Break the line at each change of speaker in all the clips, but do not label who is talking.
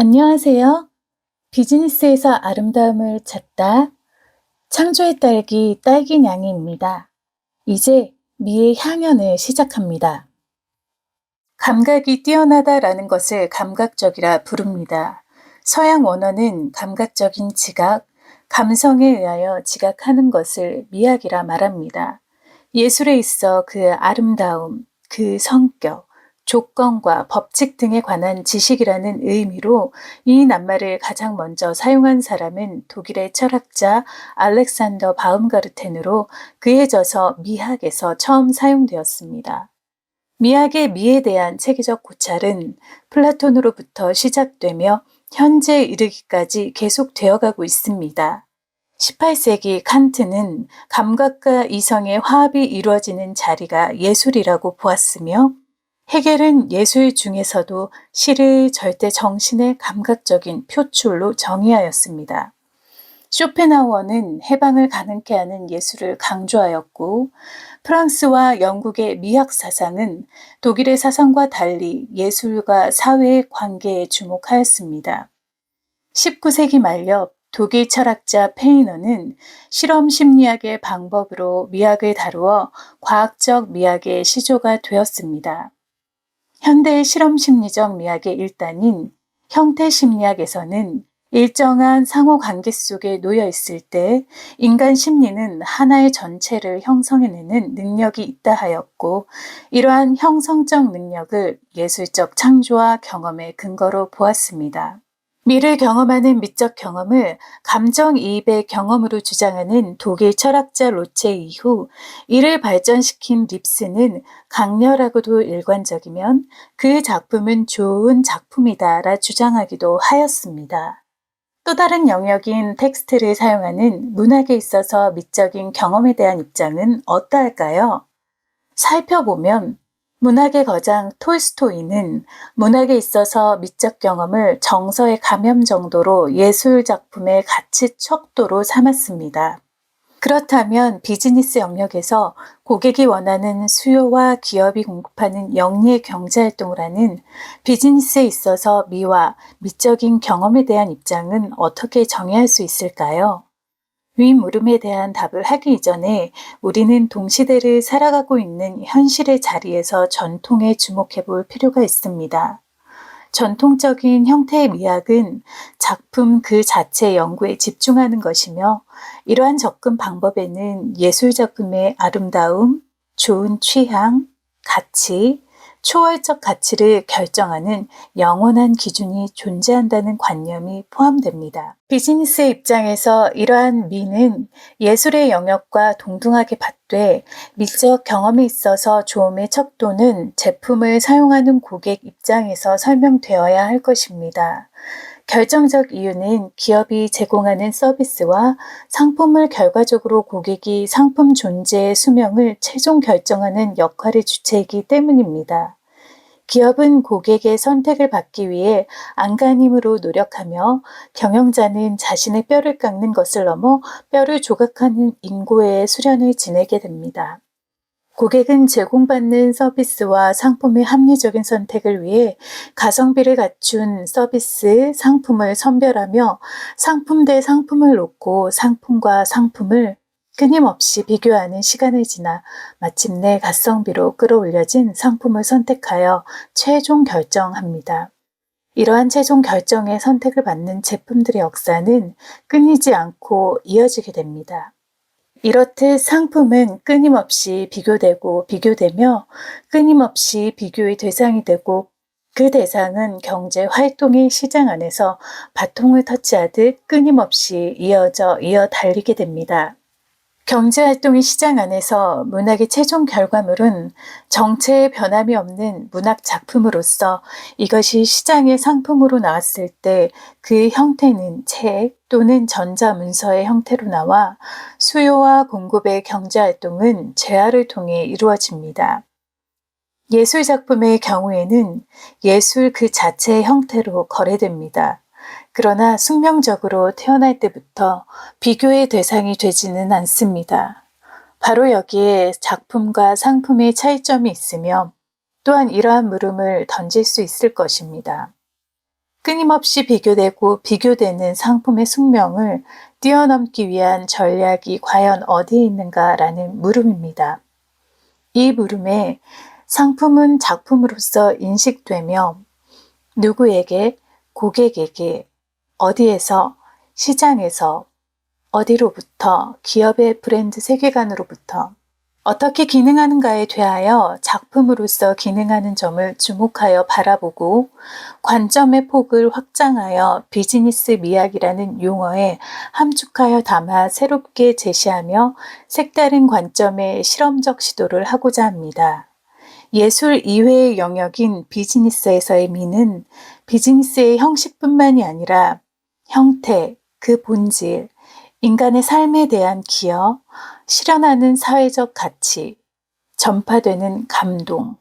안녕하세요. 비즈니스에서 아름다움을 찾다. 창조의 딸기 딸기냥이입니다. 이제 미의 향연을 시작합니다. 감각이 뛰어나다라는 것을 감각적이라 부릅니다. 서양 원어는 감각적인 지각, 감성에 의하여 지각하는 것을 미학이라 말합니다. 예술에 있어 그 아름다움, 그 성격, 조건과 법칙 등에 관한 지식이라는 의미로 이 낱말을 가장 먼저 사용한 사람은 독일의 철학자 알렉산더 바움가르텐으로 그에 져서 미학에서 처음 사용되었습니다. 미학의 미에 대한 체계적 고찰은 플라톤으로부터 시작되며 현재 이르기까지 계속되어 가고 있습니다. 18세기 칸트는 감각과 이성의 화합이 이루어지는 자리가 예술이라고 보았으며, 헤겔은 예술 중에서도 시를 절대 정신의 감각적인 표출로 정의하였습니다. 쇼펜하우어는 해방을 가능케 하는 예술을 강조하였고, 프랑스와 영국의 미학 사상은 독일의 사상과 달리 예술과 사회의 관계에 주목하였습니다. 19세기 말엽 독일 철학자 페이너는 실험 심리학의 방법으로 미학을 다루어 과학적 미학의 시조가 되었습니다. 현대의 실험 심리적 미학의 일단인 형태 심리학에서는 일정한 상호 관계 속에 놓여 있을 때 인간 심리는 하나의 전체를 형성해내는 능력이 있다 하였고, 이러한 형성적 능력을 예술적 창조와 경험의 근거로 보았습니다. 미를 경험하는 미적 경험을 감정이입의 경험으로 주장하는 독일 철학자 로체 이후 이를 발전시킨 립스는 강렬하고도 일관적이면 그 작품은 좋은 작품이다라 주장하기도 하였습니다. 또 다른 영역인 텍스트를 사용하는 문학에 있어서 미적인 경험에 대한 입장은 어떠할까요? 살펴보면 문학의 거장 톨스토이는 문학에 있어서 미적 경험을 정서의 감염 정도로 예술 작품의 가치 척도로 삼았습니다. 그렇다면 비즈니스 영역에서 고객이 원하는 수요와 기업이 공급하는 영리의 경제활동을 하는 비즈니스에 있어서 미와 미적인 경험에 대한 입장은 어떻게 정의할 수 있을까요? 위 물음에 대한 답을 하기 이전에 우리는 동시대를 살아가고 있는 현실의 자리에서 전통에 주목해 볼 필요가 있습니다. 전통적인 형태의 미학은 작품 그 자체의 연구에 집중하는 것이며, 이러한 접근 방법에는 예술 작품의 아름다움, 좋은 취향, 가치, 초월적 가치를 결정하는 영원한 기준이 존재한다는 관념이 포함됩니다. 비즈니스의 입장에서 이러한 미는 예술의 영역과 동등하게 받되, 미적 경험에 있어서 좋음의 척도는 제품을 사용하는 고객 입장에서 설명되어야 할 것입니다. 결정적 이유는 기업이 제공하는 서비스와 상품을 결과적으로 고객이 상품 존재의 수명을 최종 결정하는 역할의 주체이기 때문입니다. 기업은 고객의 선택을 받기 위해 안간힘으로 노력하며, 경영자는 자신의 뼈를 깎는 것을 넘어 뼈를 조각하는 인고의 수련을 지내게 됩니다. 고객은 제공받는 서비스와 상품의 합리적인 선택을 위해 가성비를 갖춘 서비스, 상품을 선별하며 상품 대 상품을 놓고 상품과 상품을 끊임없이 비교하는 시간을 지나 마침내 가성비로 끌어올려진 상품을 선택하여 최종 결정합니다. 이러한 최종 결정의 선택을 받는 제품들의 역사는 끊이지 않고 이어지게 됩니다. 이렇듯 상품은 끊임없이 비교되고 비교되며 끊임없이 비교의 대상이 되고, 그 대상은 경제 활동의 시장 안에서 바통을 터치하듯 끊임없이 이어 달리게 됩니다. 경제활동의 시장 안에서 문학의 최종 결과물은 정체의 변함이 없는 문학 작품으로서 이것이 시장의 상품으로 나왔을 때 그 형태는 책 또는 전자문서의 형태로 나와 수요와 공급의 경제활동은 재화를 통해 이루어집니다. 예술 작품의 경우에는 예술 그 자체의 형태로 거래됩니다. 그러나 숙명적으로 태어날 때부터 비교의 대상이 되지는 않습니다. 바로 여기에 작품과 상품의 차이점이 있으며, 또한 이러한 물음을 던질 수 있을 것입니다. 끊임없이 비교되고 비교되는 상품의 숙명을 뛰어넘기 위한 전략이 과연 어디에 있는가라는 물음입니다. 이 물음에 상품은 작품으로서 인식되며 누구에게, 고객에게, 어디에서, 시장에서, 어디로부터, 기업의 브랜드 세계관으로부터 어떻게 기능하는가에 대하여 작품으로서 기능하는 점을 주목하여 바라보고 관점의 폭을 확장하여 비즈니스 미학이라는 용어에 함축하여 담아 새롭게 제시하며 색다른 관점의 실험적 시도를 하고자 합니다. 예술 이외의 영역인 비즈니스에서의 미는 비즈니스의 형식뿐만이 아니라 형태, 그 본질, 인간의 삶에 대한 기여, 실현하는 사회적 가치, 전파되는 감동,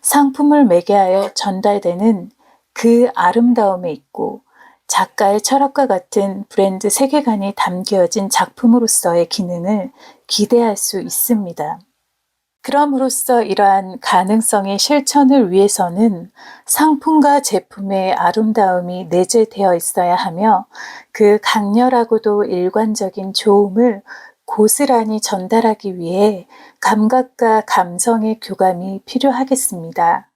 상품을 매개하여 전달되는 그 아름다움에 있고 작가의 철학과 같은 브랜드 세계관이 담겨진 작품으로서의 기능을 기대할 수 있습니다. 그럼으로써 이러한 가능성의 실천을 위해서는 상품과 제품의 아름다움이 내재되어 있어야 하며 그 강렬하고도 일관적인 좋음을 고스란히 전달하기 위해 감각과 감성의 교감이 필요하겠습니다.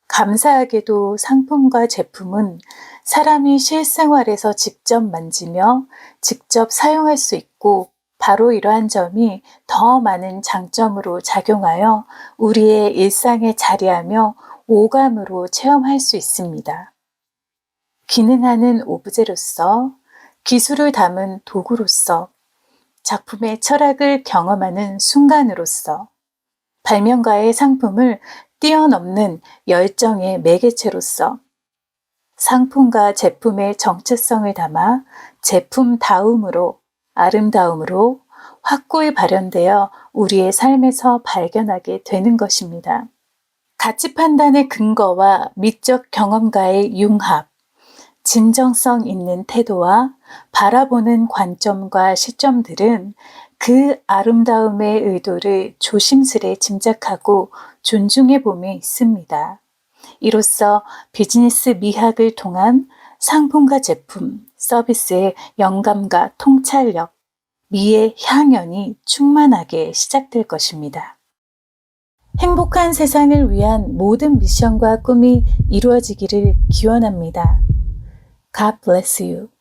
감사하게도 상품과 제품은 사람이 실생활에서 직접 만지며 직접 사용할 수 있고 바로 이러한 점이 더 많은 장점으로 작용하여 우리의 일상에 자리하며 오감으로 체험할 수 있습니다. 기능하는 오브제로서, 기술을 담은 도구로서, 작품의 철학을 경험하는 순간으로서, 발명가의 상품을 뛰어넘는 열정의 매개체로서, 상품과 제품의 정체성을 담아 제품다움으로, 아름다움으로 확고히 발현되어 우리의 삶에서 발견하게 되는 것입니다. 가치 판단의 근거와 미적 경험과의 융합, 진정성 있는 태도와 바라보는 관점과 시점들은 그 아름다움의 의도를 조심스레 짐작하고 존중해 봄에 있습니다. 이로써 비즈니스 미학을 통한 상품과 제품, 서비스의 영감과 통찰력, 미의 향연이 충만하게 시작될 것입니다. 행복한 세상을 위한 모든 미션과 꿈이 이루어지기를 기원합니다. God bless you.